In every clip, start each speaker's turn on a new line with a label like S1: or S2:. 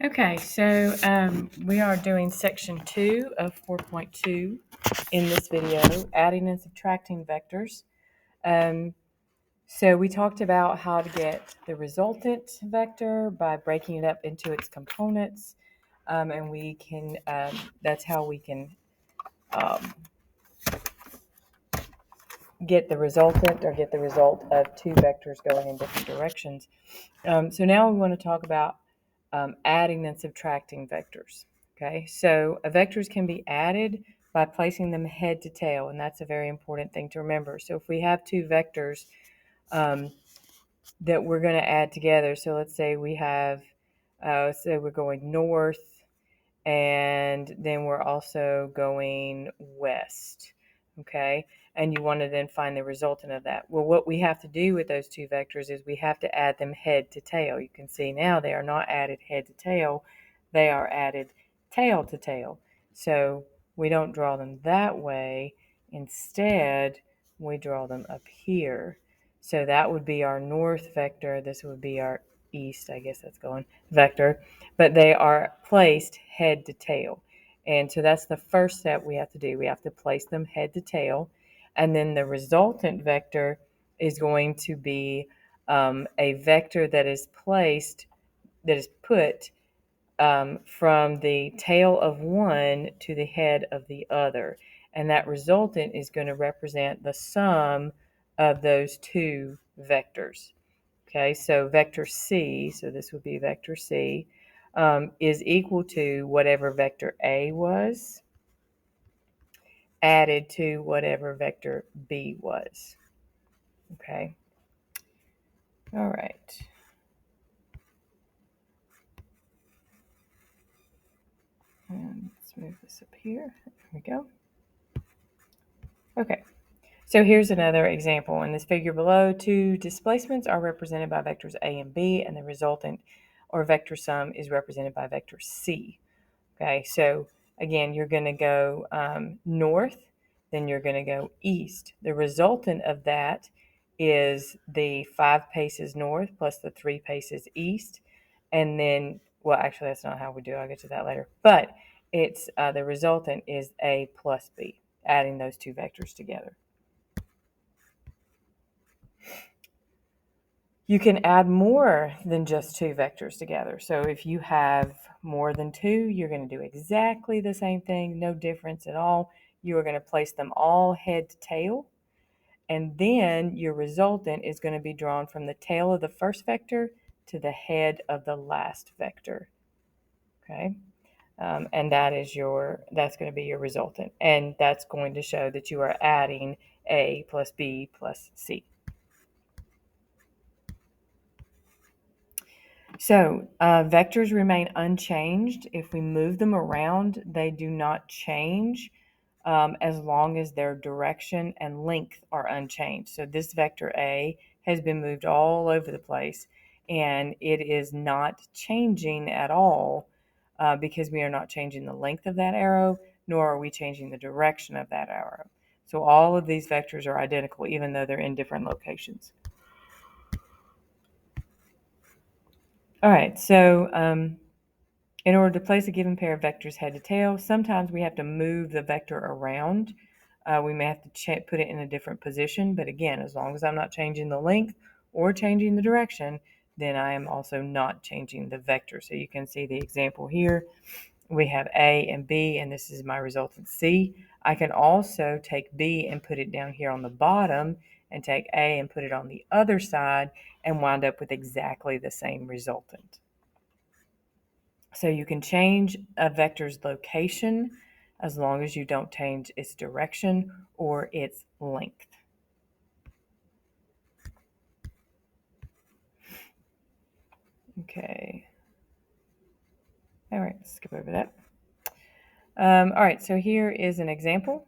S1: Okay, so we are doing section 2 of 4.2 in this video, adding and subtracting vectors. Um, so we talked about how to get the resultant vector by breaking it up into its components, and we can, that's how we can um, get the resultant or get the result of two vectors going in different directions. So now we want to talk about adding and subtracting vectors. Okay, so vectors can be added by placing them head to tail, and that's a very important thing to remember. So if we have two vectors that we're going to add together, so let's say we have, let's say we're going north, and then we're also going west. Okay, and you want to then find the resultant of that. Well, what we have to do with those two vectors is we have to add them head to tail. You can see now they are not added head to tail, they are added tail to tail. So we don't draw them that way. Instead, we draw them up here. So that would be our north vector. This would be our east, I guess that's going, vector. But they are placed head to tail. And so that's the first step we have to do. We have to place them head to tail. And then the resultant vector is going to be a vector that is placed, that is put from the tail of one to the head of the other. And that resultant is going to represent the sum of those two vectors. Okay, so vector C, so this would be vector C, is equal to whatever vector A was added to whatever vector B was. Okay, all right. And let's move this up here. There we go. Okay, so here's another example. In this figure below, two displacements are represented by vectors A and B, and the resultant or vector sum is represented by vector C. Okay, so again, you're going to go north, then you're going to go east. The resultant of that is the 5 paces north plus the 3 paces east. And then, well, actually, that's not how we do it. I'll get to that later. But it's the resultant is A plus B, adding those two vectors together. You can add more than just two vectors together. So if you have more than two, you're going to do exactly the same thing, no difference at all. You are going to place them all head to tail, and then your resultant is going to be drawn from the tail of the first vector to the head of the last vector. Okay, and that's going to be your resultant, and that's going to show that you are adding A plus B plus C. So vectors remain unchanged. If we move them around, they do not change as long as their direction and length are unchanged. So this vector A has been moved all over the place, and it is not changing at all because we are not changing the length of that arrow, nor are we changing the direction of that arrow. So all of these vectors are identical, even though they're in different locations. All right, so in order to place a given pair of vectors head to tail, sometimes we have to move the vector around. We may have to put it in a different position, but again, as long as I'm not changing the length or changing the direction, then I am also not changing the vector. So you can see the example here. We have A and B, and this is my resultant C. I can also take B and put it down here on the bottom, and take A and put it on the other side, and wind up with exactly the same resultant. So you can change a vector's location as long as you don't change its direction or its length. Okay. All right, let's skip over that. All right, so here is an example.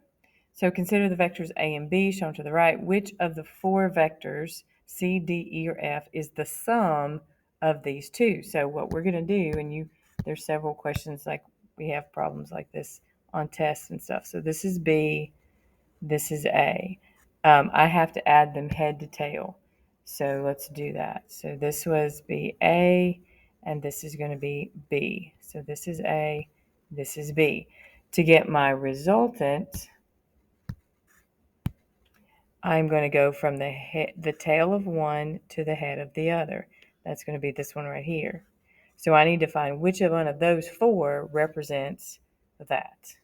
S1: So consider the vectors A and B shown to the right. Which of the four vectors, C, D, E, or F, is the sum of these two? So what we're going to do, and there's several questions, like we have problems like this on tests and stuff. So this is B, this is A. I have to add them head to tail. So let's do that. So this was be A, and this is going to be B. So this is A, this is B. To get my resultant, I'm going to go from the tail of one to the head of the other. That's going to be this one right here. So I need to find which of one of those four represents that.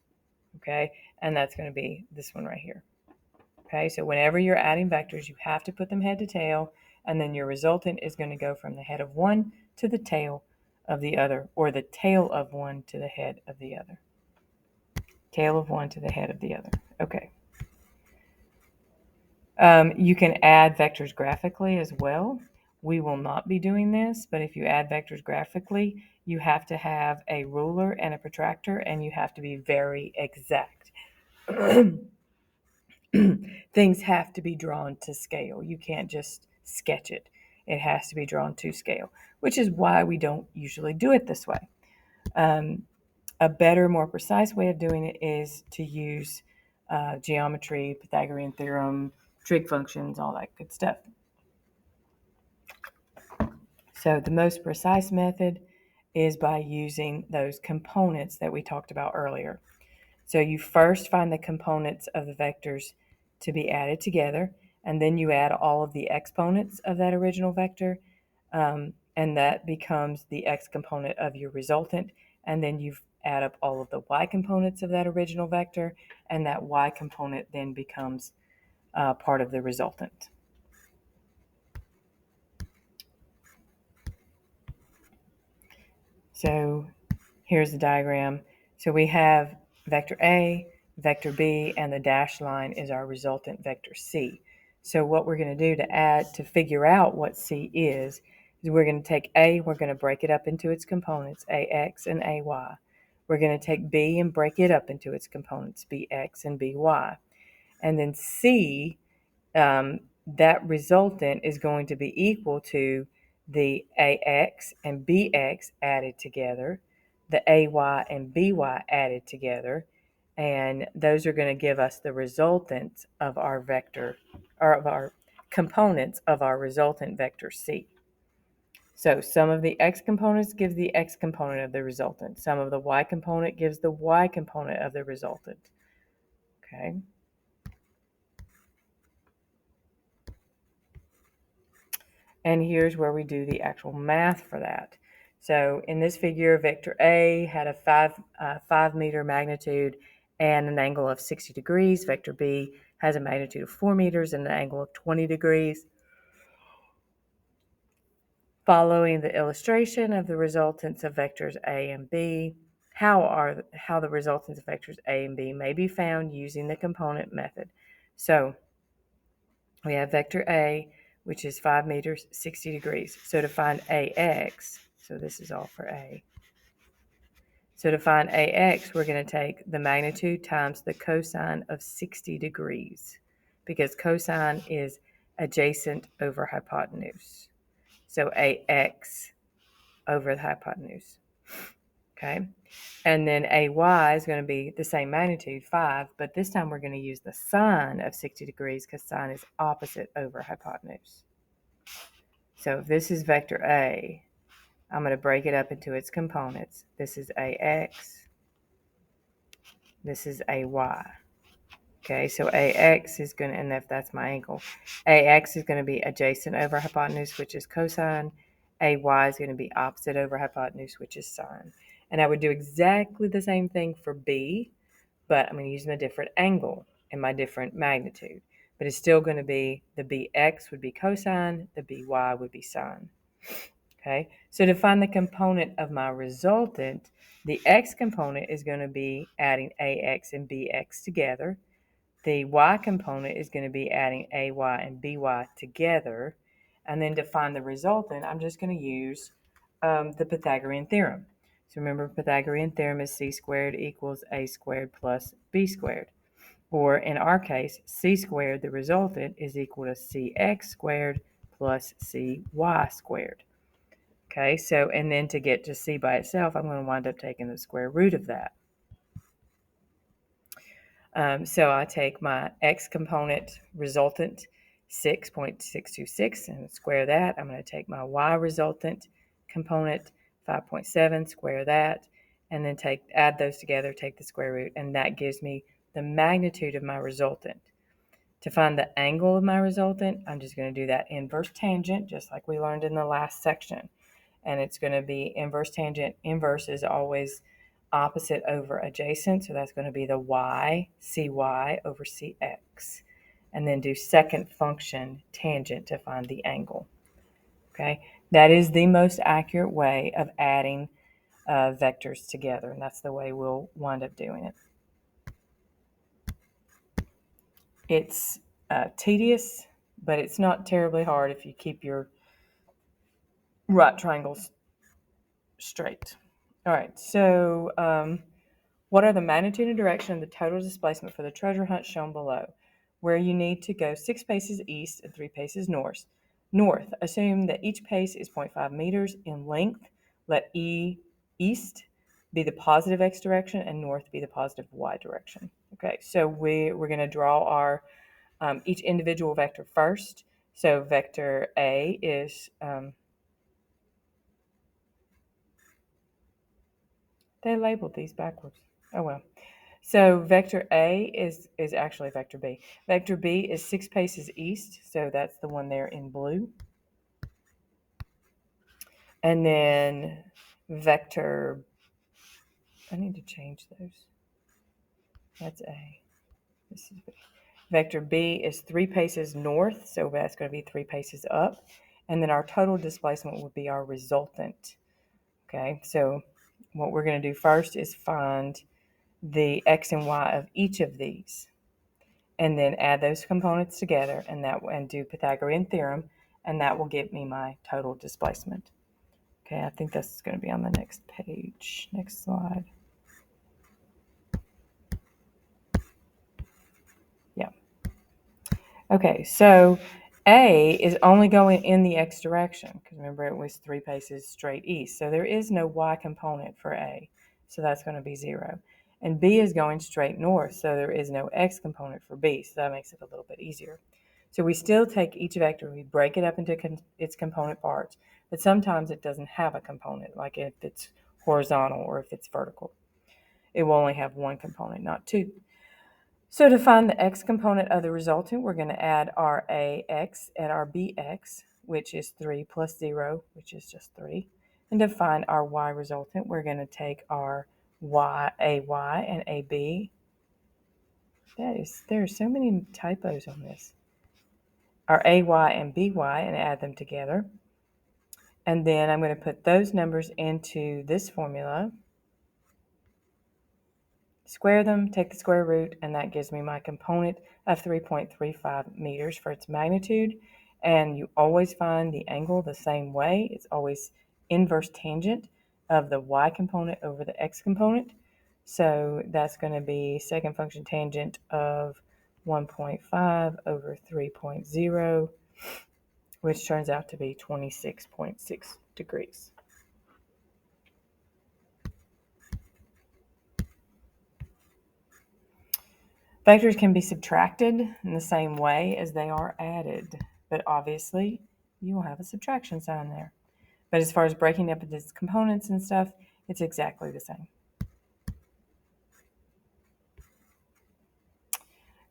S1: Okay, and that's going to be this one right here. Okay, so whenever you're adding vectors, you have to put them head to tail, and then your resultant is going to go from the head of one to the tail of the other, or the tail of one to the head of the other. Tail of one to the head of the other. Okay. You can add vectors graphically as well. We will not be doing this, but if you add vectors graphically, you have to have a ruler and a protractor, and you have to be very exact. Things have to be drawn to scale. You can't just sketch it. It has to be drawn to scale, which is why we don't usually do it this way. A better, more precise way of doing it is to use geometry, Pythagorean theorem, trig functions, all that good stuff. So the most precise method is by using those components that we talked about earlier. So you first find the components of the vectors to be added together, and then you add all of the exponents of that original vector, and that becomes the x component of your resultant, and then you add up all of the y components of that original vector, and that y component then becomes part of the resultant. So here's the diagram. So we have vector A, vector B, and the dashed line is our resultant vector C. So what we're going to do to figure out what C is we're going to take A, we're going to break it up into its components, AX and AY. We're going to take B and break it up into its components, BX and BY. And then C, that resultant is going to be equal to the AX and BX added together, the AY and BY added together, and those are going to give us the resultant of our vector, or of our components of our resultant vector C. So some of the X components gives the X component of the resultant. Some of the Y component gives the Y component of the resultant. Okay. And here's where we do the actual math for that. So in this figure, vector A had a 5 meter magnitude and an angle of 60 degrees. Vector B has a magnitude of 4 meters and an angle of 20 degrees. Following the illustration of the resultants of vectors A and B, how the resultants of vectors A and B may be found using the component method. So we have vector A, which is 5 meters, 60 degrees. So to find AX, so this is all for A. So to find AX, we're going to take the magnitude times the cosine of 60 degrees, because cosine is adjacent over hypotenuse. So AX over the hypotenuse. Okay. And then AY is going to be the same magnitude, 5, but this time we're going to use the sine of 60 degrees because sine is opposite over hypotenuse. So if this is vector A, I'm going to break it up into its components. This is AX. This is AY. Okay, so AX is going to, and if that's my angle, AX is going to be adjacent over hypotenuse, which is cosine. AY is going to be opposite over hypotenuse, which is sine. And I would do exactly the same thing for B, but I'm going to use my different angle and my different magnitude. But it's still going to be the BX would be cosine, the BY would be sine. Okay, so to find the component of my resultant, the X component is going to be adding AX and BX together. The Y component is going to be adding AY and BY together. And then to find the resultant, I'm just going to use the Pythagorean theorem. So remember, Pythagorean theorem is C squared equals A squared plus B squared. Or in our case, C squared, the resultant, is equal to CX squared plus CY squared. Okay, so, and then to get to C by itself, I'm going to wind up taking the square root of that. So I take my X component resultant, 6.626, and square that. I'm going to take my Y resultant component, 5.7, square that, and then add those together, take the square root, and that gives me the magnitude of my resultant. To find the angle of my resultant, I'm just going to do that inverse tangent, just like we learned in the last section. And it's going to be inverse tangent. Inverse is always opposite over adjacent, so that's going to be the y, cy over cx. And then do second function tangent to find the angle. Okay, that is the most accurate way of adding vectors together, and that's the way we'll wind up doing it. It's tedious, but it's not terribly hard if you keep your right triangles straight. All right, so what are the magnitude and direction of the total displacement for the treasure hunt shown below? Where you need to go 6 paces east and 3 paces north. Assume that each pace is 0.5 meters in length. Let east be the positive x direction and north be the positive y direction. Okay, so we're going to draw our each individual vector first. So vector A is, they labeled these backwards. Oh well. So vector A is actually vector B. Vector B is 6 paces east, so that's the one there in blue. And then vector, I need to change those. That's A. This is B. Vector B is 3 paces north, so that's going to be 3 paces up. And then our total displacement would be our resultant. Okay, so what we're going to do first is find the x and y of each of these, and then add those components together, and do Pythagorean theorem, and that will give me my total displacement. Okay, I think this is going to be on the next page, next slide. Yeah. Okay, so A is only going in the x direction, because remember it was 3 paces straight east, so there is no y component for A, so that's going to be 0. And B is going straight north, so there is no x component for B, so that makes it a little bit easier. So we still take each vector, we break it up into its component parts, but sometimes it doesn't have a component, like if it's horizontal or if it's vertical. It will only have one component, not two. So to find the x component of the resultant, we're going to add our ax and our bx, which is 3 plus 0, which is just 3. And to find our y resultant, we're going to take our ay and ab. There are so many typos on this. Our ay and by and add them together. And then I'm going to put those numbers into this formula, square them, take the square root, and that gives me my component of 3.35 meters for its magnitude. And you always find the angle the same way. It's always inverse tangent of the y component over the x component. So that's going to be second function tangent of 1.5 over 3.0, which turns out to be 26.6 degrees. Vectors can be subtracted in the same way as they are added, but obviously you will have a subtraction sign there. But as far as breaking up into its components and stuff, it's exactly the same.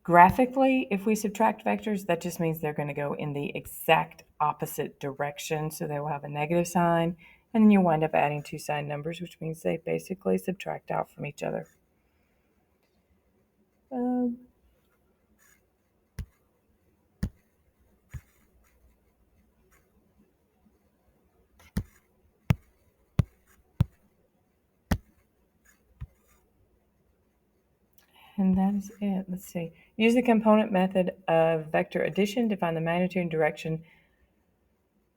S1: Graphically, if we subtract vectors, that just means they're going to go in the exact opposite direction, so they will have a negative sign, and then you wind up adding two sign numbers, which means they basically subtract out from each other. And that is it. Let's see. Use the component method of vector addition to find the magnitude and direction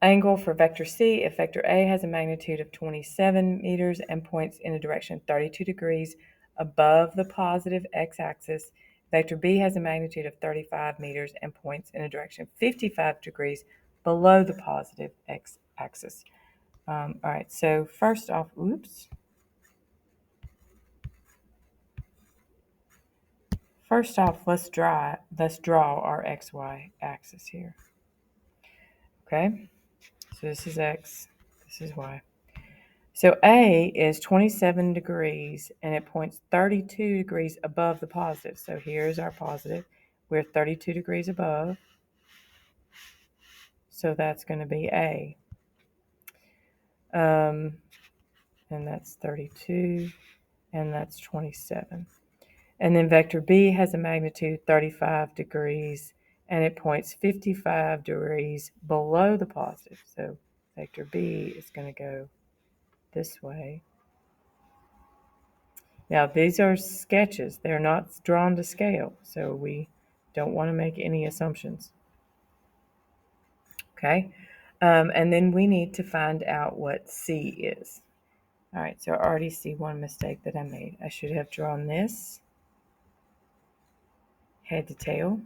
S1: angle for vector C if vector A has a magnitude of 27 meters and points in a direction 32 degrees above the positive x-axis. Vector B has a magnitude of 35 meters and points in a direction 55 degrees below the positive x-axis. All right, so first off, let's draw our xy axis here. Okay, so this is x, this is y. So A is 27 degrees and it points 32 degrees above the positive. So here's our positive. We're 32 degrees above. So that's going to be A. And that's 32 and that's 27. And then vector B has a magnitude 35 degrees and it points 55 degrees below the positive. So vector B is going to go this way. Now, these are sketches. They're not drawn to scale, so we don't want to make any assumptions. Okay? And then we need to find out what C is. All right, so I already see one mistake that I made. I should have drawn this head to tail.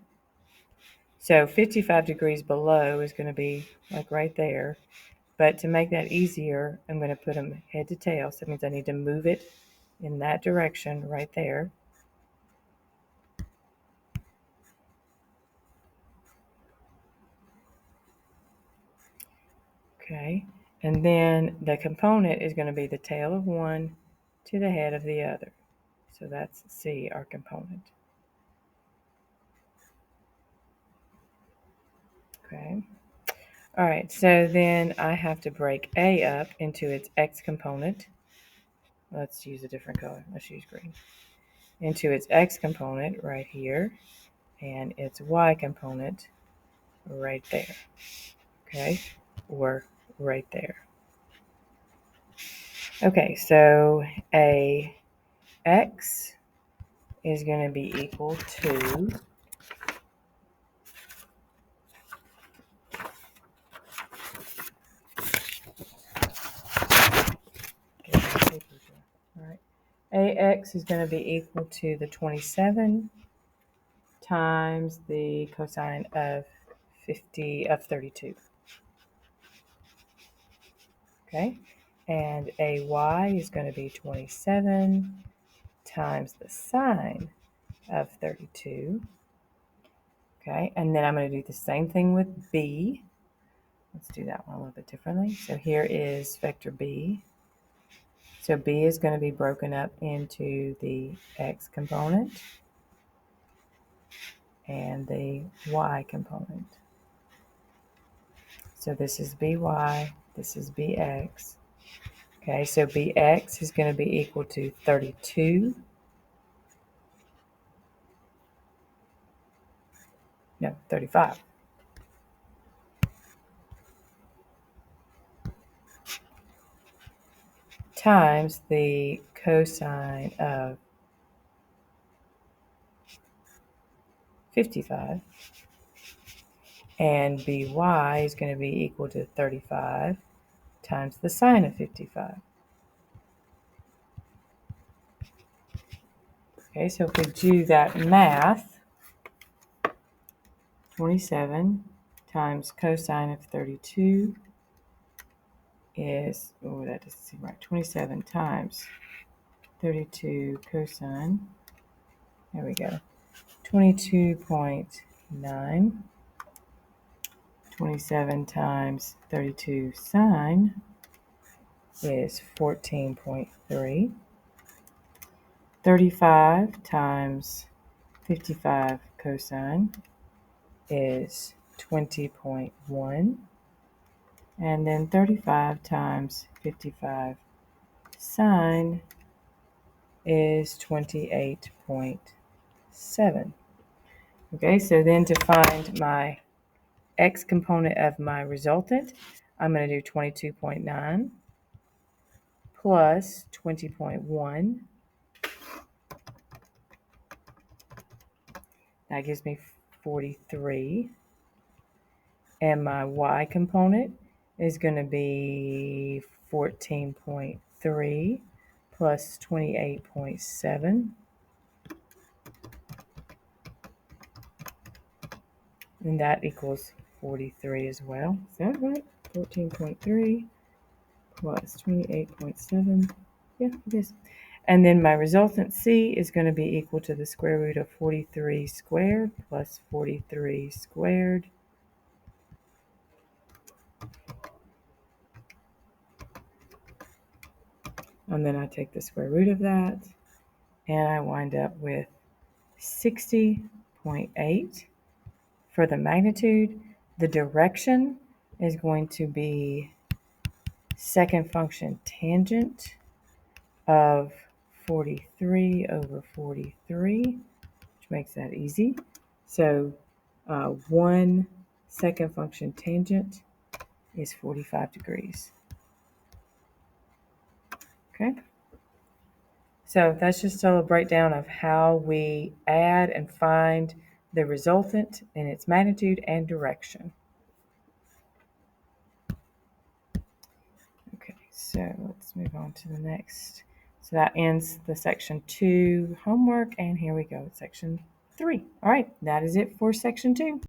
S1: So 55 degrees below is going to be like right there. But to make that easier, I'm going to put them head to tail. So that means I need to move it in that direction right there. Okay, and then the component is going to be the tail of one to the head of the other. So that's C, our component. Okay. All right, so then I have to break A up into its X component. Let's use a different color. Let's use green. Into its X component right here and its Y component right there. Okay, or right there. Okay, so A X is going to be equal to all right. AX is going to be equal to the 27 times the cosine of 32. Okay, and AY is going to be 27 times the sine of 32. Okay, and then I'm going to do the same thing with B. Let's do that one a little bit differently. So here is vector B. So B is going to be broken up into the X component and the Y component. So this is BY, this is BX. Okay, so BX is going to be equal to 32. No, 35. Times the cosine of 55. And BY is going to be equal to 35 times the sine of 55. Okay, so if we do that math, 27 times cosine of 32 is, oh, that doesn't seem right, 27 times 32 cosine, there we go, 22.9. 27 times 32 sine is 14.3. 35 times 55 cosine is 20.1. And then 35 times 55 sine is 28.7. Okay, so then to find my X component of my resultant, I'm going to do 22.9 plus 20.1. That gives me 43. And my Y component is going to be 14.3 plus 28.7. And that equals 43 as well. Is that right? 14.3 plus 28.7. Yeah, it is. And then my resultant C is going to be equal to the square root of 43 squared plus 43 squared. and then I take the square root of that, and I wind up with 60.8 for the magnitude. The direction is going to be second function tangent of 43 over 43, which makes that easy. So 1 second function tangent is 45 degrees. Okay. So that's just a breakdown of how we add and find the resultant in its magnitude and direction. Okay, so let's move on to the next. So that ends the section 2 homework, and here we go, section 3. All right, that is it for section 2.